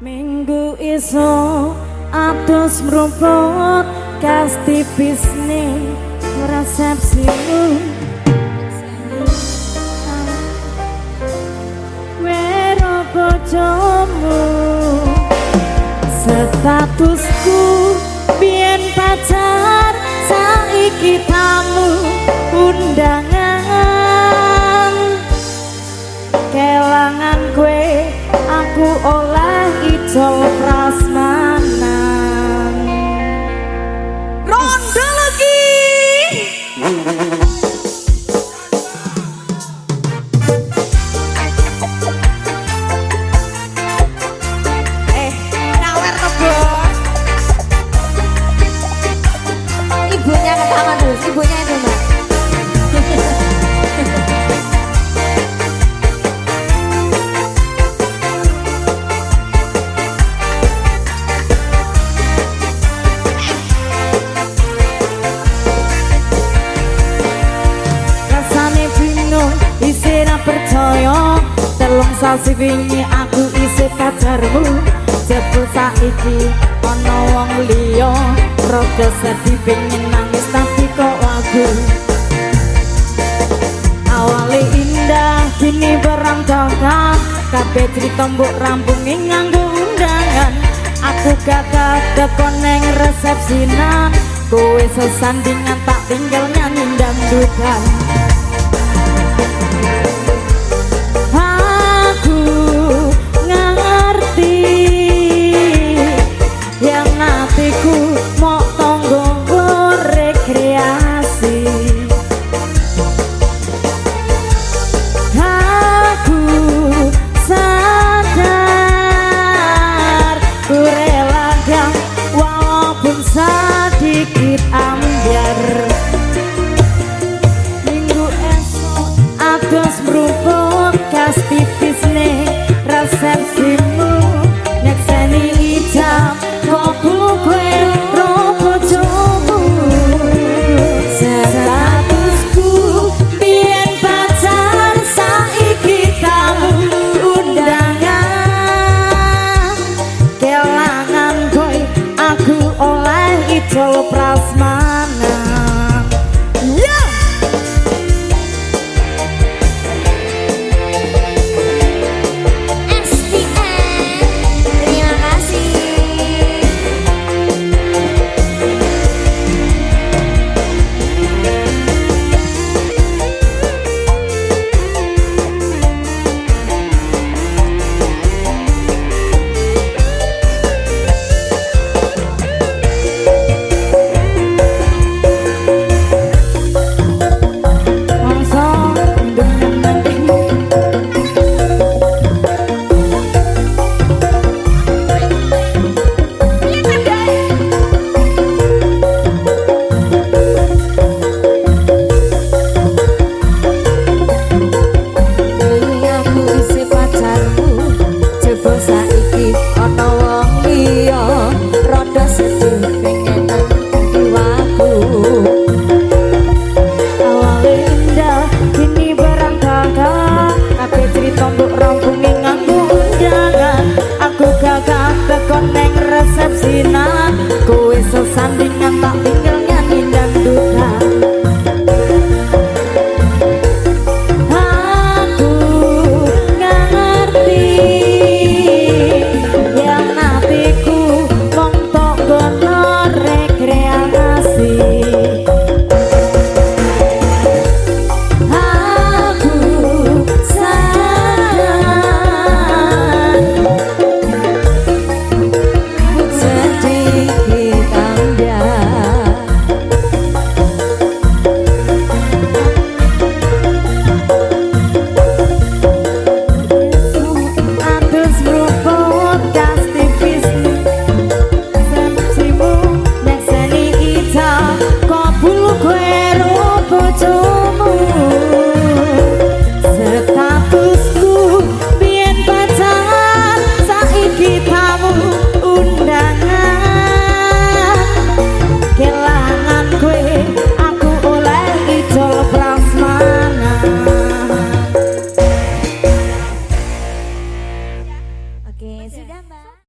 Minggu iso atus mrumput kas tipis ning resepsimu wero bojomu statusku biyen pacar saiki tamu undangan kelangan kue aku oleh ijol prasmanan ronda lagi nyawer ke bos ibunya ke taman terus ibunya itu mbak percaya telung sasi wingi aku isih pacarmu jebul saiki ana wong liya rada sedih pengen nangis tapi kok wagu awale indah kini berantakan kabeh crita mbok rampungi nganggo undangan aku gagal teko neng resepsinan kowe sesandingan tak tinggal nyanyi dangdutan sedikit ambiar minggu esok atus merupuk kas tipis nih resepsimu nyekseni ijam kopu kue robo jomu statusku biyen pacar saiki kamu undangan kelangan koi aku oleh ijol prasmanan yeah! STN terima kasih resepsinan kowe sesandingan tak tinggal nyanyi dangdutan aku gak ngerti yang hatiku mong tok gono rekreasi aku sadar